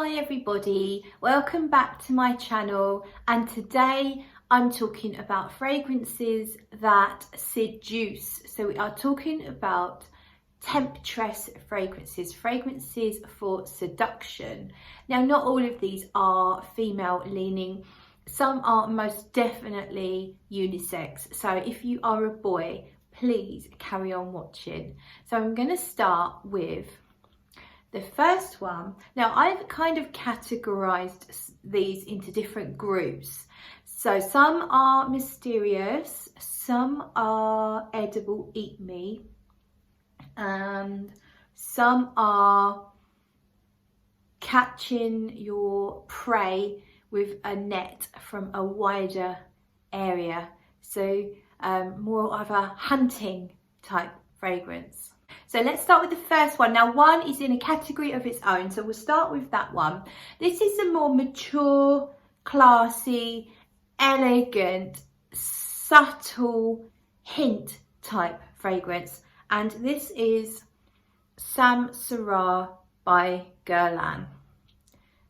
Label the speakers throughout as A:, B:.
A: Hi everybody, welcome back to my channel, and today I'm talking about fragrances that seduce. So we are talking about temptress fragrances for seduction. Now, not all of these are female leaning. Some are most definitely unisex. So if you are a boy, please carry on watching. So I'm going to start with the first one. Now, I've kind of categorized these into different groups. So some are mysterious, some are edible, eat me, and some are catching your prey with a net from a wider area. So more of a hunting type fragrance. So let's start with the first one. Now, one is in a category of its own, so we'll start with that one. This is a more mature, classy, elegant, subtle hint type fragrance, and this is Samsara by Guerlain.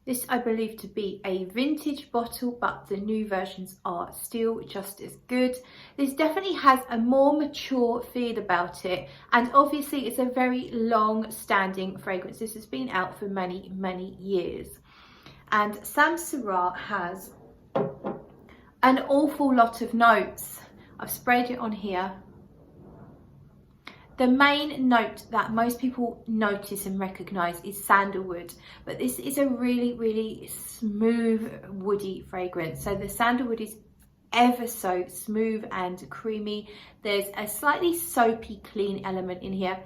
A: This I believe to be a vintage bottle, but the new versions are still just as good. This definitely has a more mature feel about it, and obviously it's a very long-standing fragrance. This has been out for many, many years. And Samsara has an awful lot of notes. I've sprayed it on here. The main note that most people notice and recognise is sandalwood, but this is a really, really smooth woody fragrance. So the sandalwood is ever so smooth and creamy. There's a slightly soapy, clean element in here.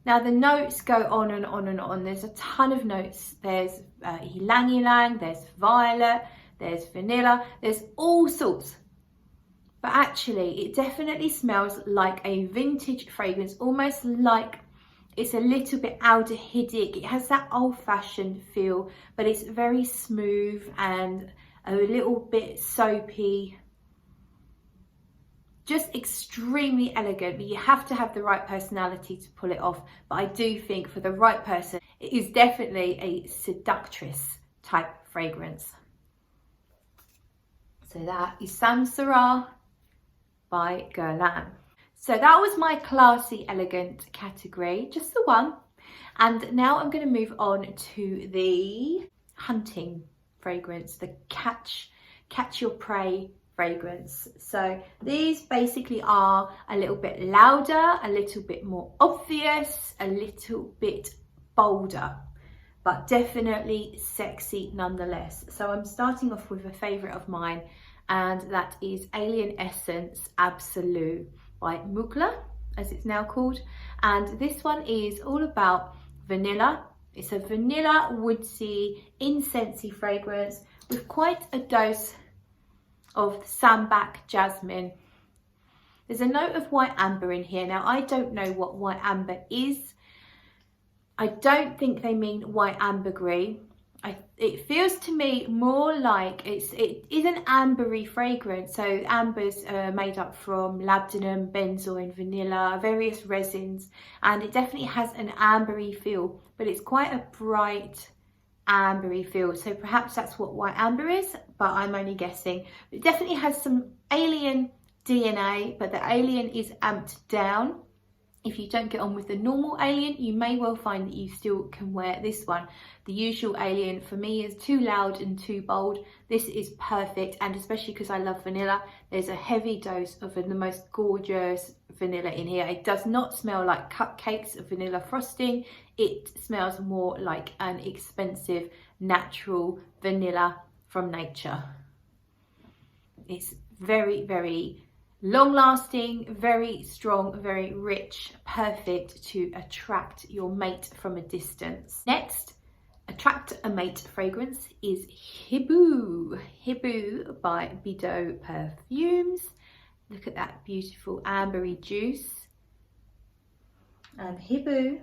A: Now the notes go on and on and on. There's a ton of notes. There's ylang ylang, there's violet, there's vanilla, there's all sorts. But actually, it definitely smells like a vintage fragrance, almost like it's a little bit aldehydic. It has that old-fashioned feel, but it's very smooth and a little bit soapy. Just extremely elegant, but you have to have the right personality to pull it off. But I do think for the right person, it is definitely a seductress type fragrance. So that is Samsara by Guerlain. So that was my classy, elegant category, just the one. And now I'm going to move on to the hunting fragrance, the catch your prey fragrance. So these basically are a little bit louder, a little bit more obvious, a little bit bolder, but definitely sexy nonetheless. So I'm starting off with a favorite of mine, and that is Alien Essence Absolute by Mugler, as it's now called. And this one is all about vanilla. It's a vanilla, woodsy, incensey fragrance with quite a dose of sambac jasmine. There's a note of white amber in here. Now, I don't know what white amber is. I don't think they mean white ambergris. It feels to me more like it is an ambery fragrance. So ambers are made up from labdanum, benzoin, vanilla, various resins, and it definitely has an ambery feel, but it's quite a bright ambery feel. So perhaps that's what white amber is, but I'm only guessing. It definitely has some alien DNA, but the alien is amped down. If you don't get on with the normal alien, you may well find that you still can wear this one. The usual alien for me is too loud and too bold. This is perfect, and especially because I love vanilla, there's a heavy dose of the most gorgeous vanilla in here. It does not smell like cupcakes of vanilla frosting. It smells more like an expensive natural vanilla from nature. It's very, very long-lasting, very strong, very rich, perfect to attract your mate from a distance. Next, attract a mate fragrance is Hibou. Hibou by Bidot Perfumes. Look at that beautiful ambery juice. And Hibou.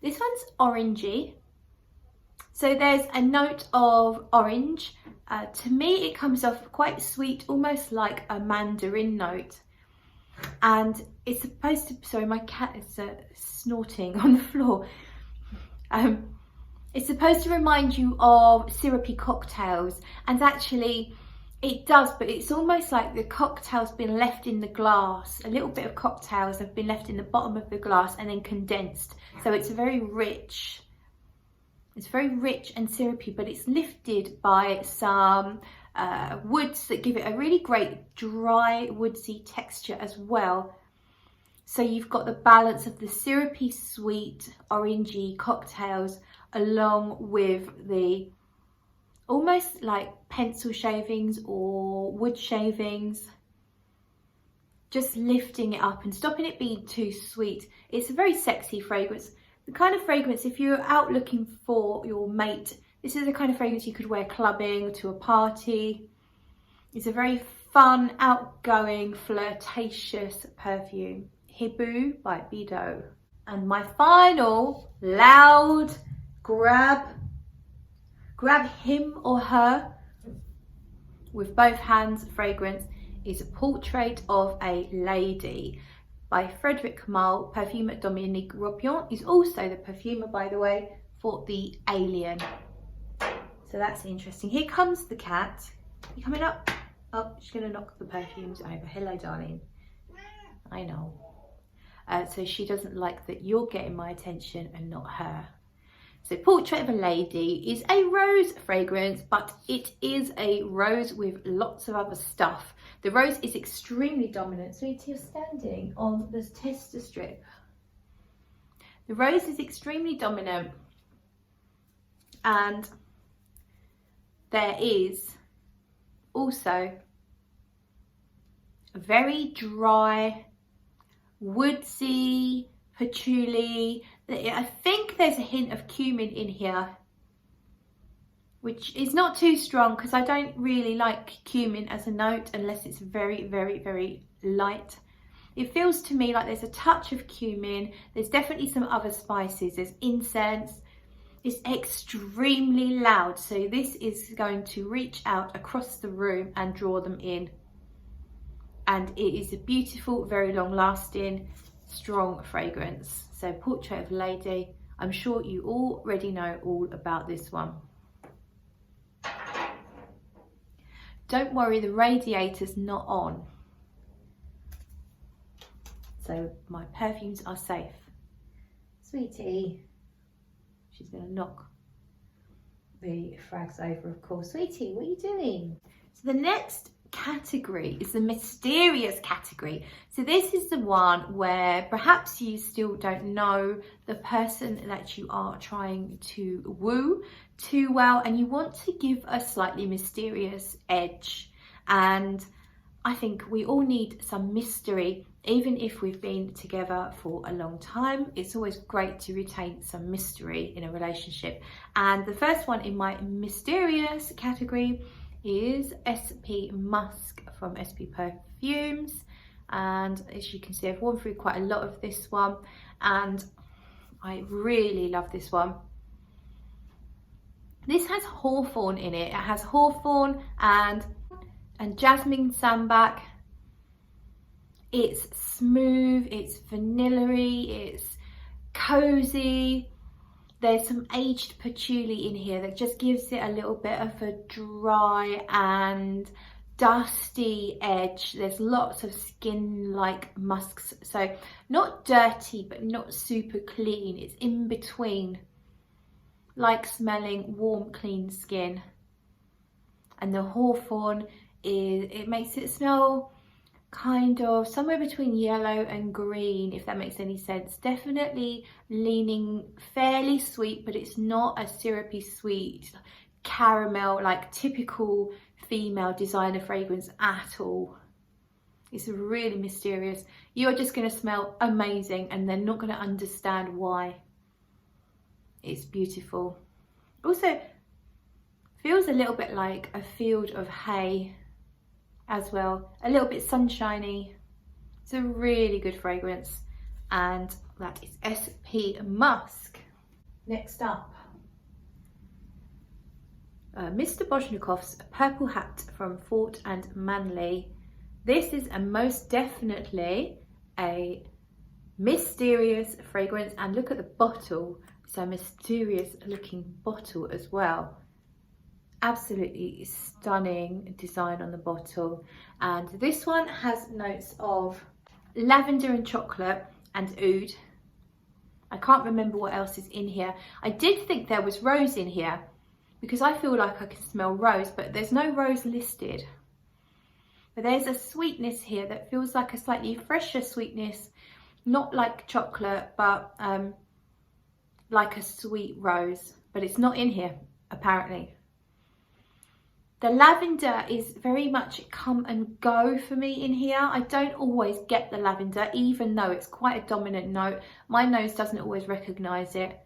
A: This one's orangey. So there's a note of orange. To me, it comes off quite sweet, almost like a mandarin note. And it's supposed to, sorry, my cat is snorting on the floor. It's supposed to remind you of syrupy cocktails, and actually it does, but it's almost like the cocktail's been left in the glass. A little bit of cocktails have been left in the bottom of the glass and then condensed. So it's very rich. It's very rich and syrupy, but it's lifted by some woods that give it a really great dry woodsy texture as well. So you've got the balance of the syrupy, sweet, orangey cocktails along with the almost like pencil shavings or wood shavings, just lifting it up and stopping it being too sweet. It's a very sexy fragrance. The kind of fragrance, if you're out looking for your mate, this is the kind of fragrance you could wear clubbing, to a party. It's a very fun, outgoing, flirtatious perfume. Hibou by Bido. And my final loud grab him or her with both hands fragrance is a Portrait of a Lady by Frédéric Malle. Perfumer Dominique Ropion is also the perfumer, by the way, for the Alien. So that's interesting. Here comes the cat. You coming up? Oh, she's gonna knock the perfumes over. Hello, darling. I know. So she doesn't like that you're getting my attention and not her. So Portrait of a Lady is a rose fragrance, but it is a rose with lots of other stuff. The rose is extremely dominant. Sweetie, you're standing on this tester strip. The rose is extremely dominant, and there is also a very dry, woodsy, patchouli. I think there's a hint of cumin in here, which is not too strong because I don't really like cumin as a note unless it's very, very, very light. It feels to me like there's a touch of cumin. There's definitely some other spices. There's incense. It's extremely loud, so this is going to reach out across the room and draw them in. And it is a beautiful, very long lasting, strong fragrance. So Portrait of a Lady, I'm sure you already know all about this one. Don't worry, the radiator's not on, so my perfumes are safe. Sweetie, she's going to knock the frags over, of course. Sweetie, what are you doing? So the next category is the mysterious category. So this is the one where perhaps you still don't know the person that you are trying to woo too well, and you want to give a slightly mysterious edge. And I think we all need some mystery, even if we've been together for a long time. It's always great to retain some mystery in a relationship. And the first one in my mysterious category is SP Musk from SP Perfumes. And as you can see, I've worn through quite a lot of this one, and I really love this one. This has hawthorn in it. It has hawthorn and jasmine sambac. It's smooth, it's vanilla-y, it's cozy. There's some aged patchouli in here that just gives it a little bit of a dry and dusty edge. There's lots of skin-like musks, so not dirty but not super clean. It's in between, like smelling warm, clean skin. And the hawthorn it makes it smell kind of somewhere between yellow and green, if that makes any sense. Definitely leaning fairly sweet, but it's not a syrupy sweet caramel like typical female designer fragrance at all. It's really mysterious. You're just going to smell amazing and they're not going to understand why. It's beautiful. Also feels a little bit like a field of hay as well, a little bit sunshiny. It's a really good fragrance, and that is SP Musk. Next up, Mr. Bojnikov's Purple Hat from Fort and Manley. This is a most definitely a mysterious fragrance, and look at the bottle. So mysterious looking bottle as well. Absolutely stunning design on the bottle. And this one has notes of lavender and chocolate and oud. I can't remember what else is in here. I did think there was rose in here because I feel like I can smell rose, but there's no rose listed. But there's a sweetness here that feels like a slightly fresher sweetness, not like chocolate, but like a sweet rose, but it's not in here apparently. The lavender is very much come and go for me in here. I don't always get the lavender, even though it's quite a dominant note. My nose doesn't always recognise it.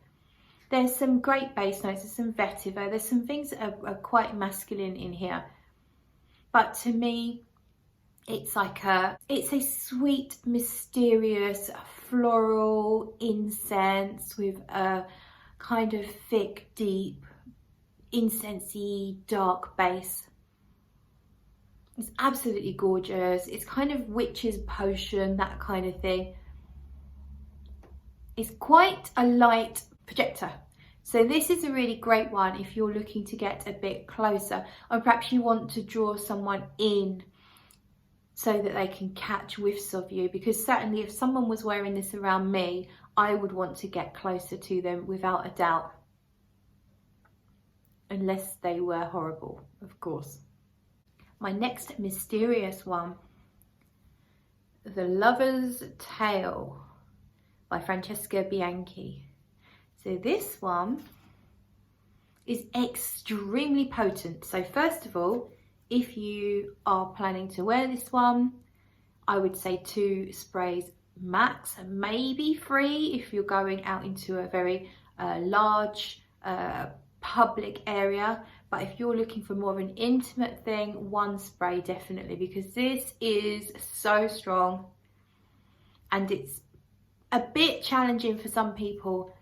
A: There's some great base notes, there's some vetiver, there's some things that are quite masculine in here. But to me, it's a sweet, mysterious, floral incense with a kind of thick, deep, incensey, dark base. It's absolutely gorgeous. It's kind of witch's potion, that kind of thing. It's quite a light projector. So this is a really great one if you're looking to get a bit closer, or perhaps you want to draw someone in so that they can catch whiffs of you, because certainly if someone was wearing this around me, I would want to get closer to them without a doubt. Unless they were horrible, of course. My next mysterious one, The Lover's Tale by Francesca Bianchi. So this one is extremely potent. So first of all, if you are planning to wear this one, I would say 2 sprays max, maybe 3 if you're going out into a very large public area. But if you're looking for more of an intimate thing, 1 spray definitely, because this is so strong and it's a bit challenging for some people.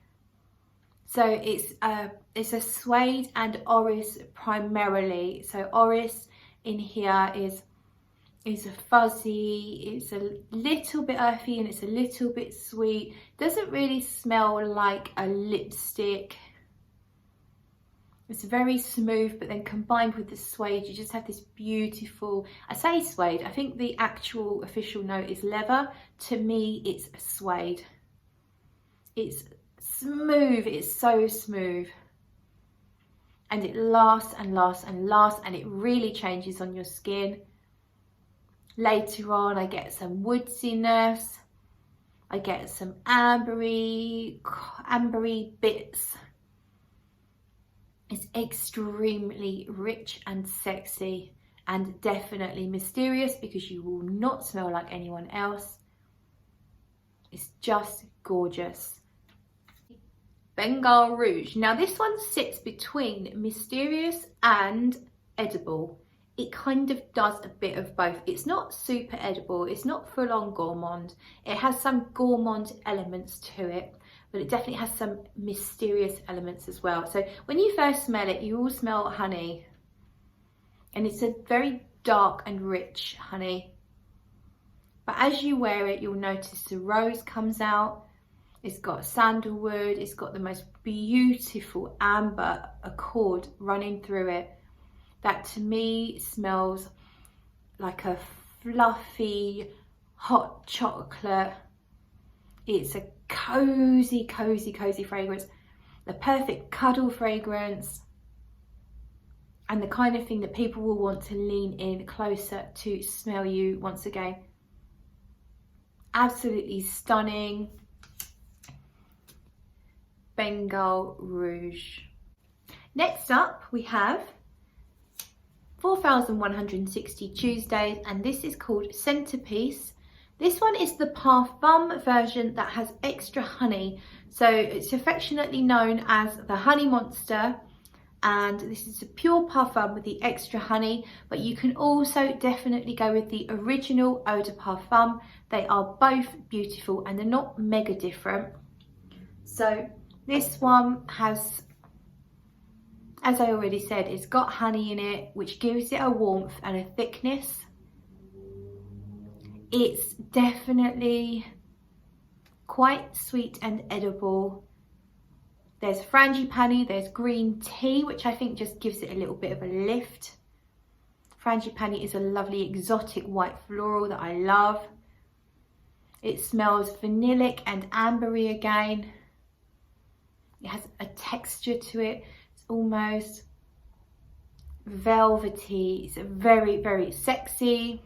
A: So it's a suede and orris primarily. So orris in here is a fuzzy, it's a little bit earthy and it's a little bit sweet. Doesn't really smell like a lipstick. It's very smooth, but then combined with the suede, you just have this beautiful, I say suede, I think the actual official note is leather. To me, it's suede. It's smooth, it's so smooth. And it lasts and lasts and lasts, and it really changes on your skin. Later on, I get some woodsiness. I get some ambery bits. It's extremely rich and sexy and definitely mysterious because you will not smell like anyone else. It's just gorgeous. Bengal Rouge. Now this one sits between mysterious and edible. It kind of does a bit of both. It's not super edible, it's not full on gourmand. It has some gourmand elements to it, but it definitely has some mysterious elements as well. So when you first smell it, you will smell honey. And it's a very dark and rich honey. But as you wear it, you'll notice the rose comes out. It's got sandalwood. It's got the most beautiful amber accord running through it. That to me smells like a fluffy, hot chocolate. It's a cozy, cozy, cozy fragrance. The perfect cuddle fragrance. And the kind of thing that people will want to lean in closer to smell you once again. Absolutely stunning. Bengal Rouge. Next up we have 4,160 Tuesdays, and this is called Centerpiece. This one is the parfum version that has extra honey. So it's affectionately known as the Honey Monster, and this is a pure parfum with the extra honey, but you can also definitely go with the original eau de parfum. They are both beautiful and they're not mega different. So this one has, as I already said, it's got honey in it, which gives it a warmth and a thickness. It's definitely quite sweet and edible. There's frangipani, there's green tea, which I think just gives it a little bit of a lift. Frangipani is a lovely exotic white floral that I love. It smells vanillic and ambery again. It has a texture to it. It's almost velvety. It's very, very sexy.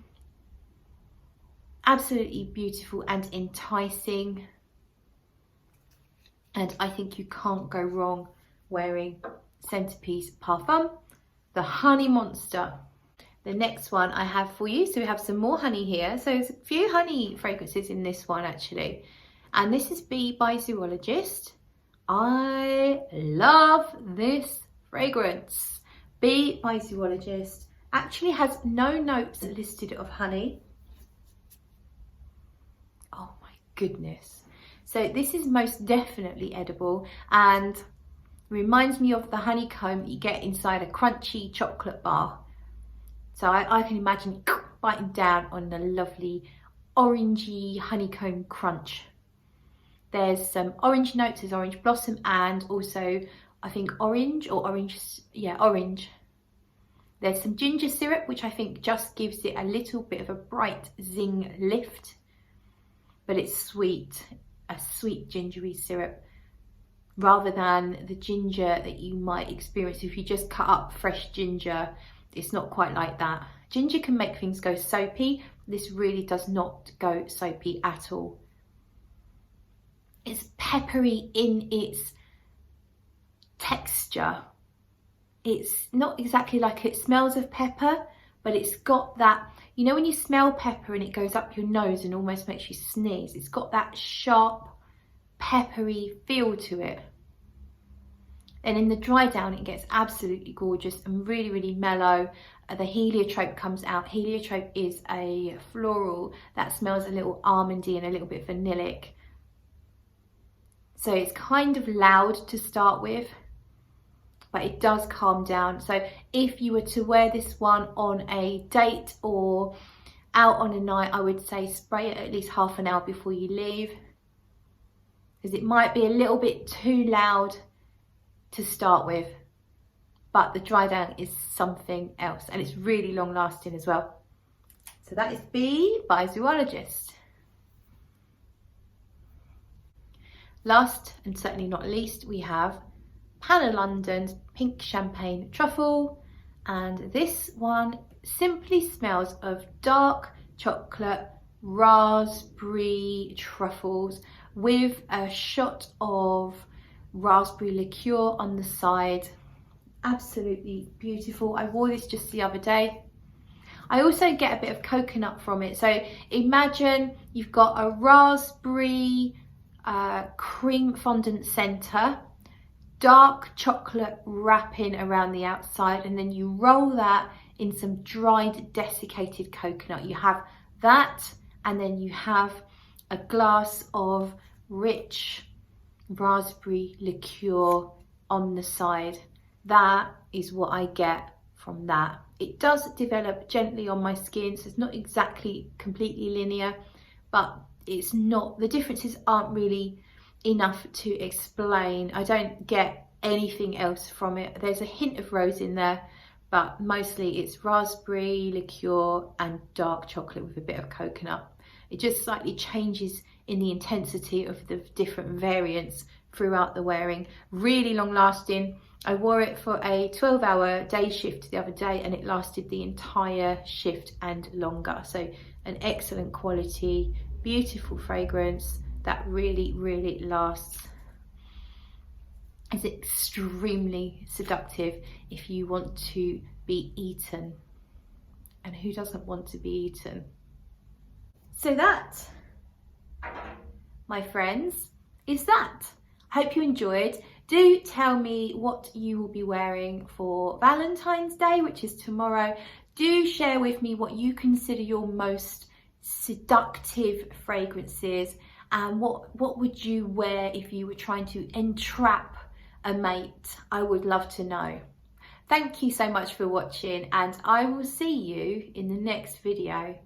A: Absolutely beautiful and enticing. And I think you can't go wrong wearing Centerpiece Parfum, the Honey Monster. The next one I have for you, so we have some more honey here. So there's a few honey fragrances in this one actually. And this is Bee by Zoologist. I love this fragrance. Bee by Zoologist actually has no notes listed of honey. Oh my goodness. So this is most definitely edible and reminds me of the honeycomb you get inside a crunchy chocolate bar. So I can imagine biting down on the lovely orangey honeycomb crunch. There's some orange notes, there's orange blossom and also I think orange. There's some ginger syrup, which I think just gives it a little bit of a bright zing lift, but it's sweet, a sweet gingery syrup, rather than the ginger that you might experience if you just cut up fresh ginger. It's not quite like that. Ginger can make things go soapy. This really does not go soapy at all. It's peppery in its texture. It's not exactly like it smells of pepper, but it's got that, you know when you smell pepper and it goes up your nose and almost makes you sneeze, it's got that sharp, peppery feel to it. And in the dry down, it gets absolutely gorgeous and really, really mellow. The heliotrope comes out. Heliotrope is a floral that smells a little almondy and a little bit vanillic. So it's kind of loud to start with, but it does calm down. So if you were to wear this one on a date or out on a night, I would say spray it at least half an hour before you leave, because it might be a little bit too loud to start with, but the dry down is something else and it's really long lasting as well. So that is Bee by Zoologist. Last and certainly not least, we have Panna London's Pink Champagne Truffle, and this one simply smells of dark chocolate raspberry truffles with a shot of raspberry liqueur on the side. Absolutely beautiful. I wore this just the other day. I also get a bit of coconut from it. So imagine you've got a raspberry cream fondant center, dark chocolate wrapping around the outside, and then you roll that in some dried desiccated coconut. You have that, and then you have a glass of rich raspberry liqueur on the side. That is what I get from that. It does develop gently on my skin, so it's not exactly completely linear, but it's not, the differences aren't really enough to explain. I don't get anything else from it. There's a hint of rose in there, but mostly it's raspberry liqueur and dark chocolate with a bit of coconut. It just slightly changes in the intensity of the different variants throughout the wearing. Really long lasting. I wore it for a 12-hour day shift the other day and it lasted the entire shift and longer. So an excellent quality, beautiful fragrance that really, really lasts. It's extremely seductive if you want to be eaten. And who doesn't want to be eaten? So that, my friends, is that. I hope you enjoyed. Do tell me what you will be wearing for Valentine's Day, which is tomorrow. Do share with me what you consider your most seductive fragrances, and what would you wear if you were trying to entrap a mate? I would love to know. Thank you so much for watching, and I will see you in the next video.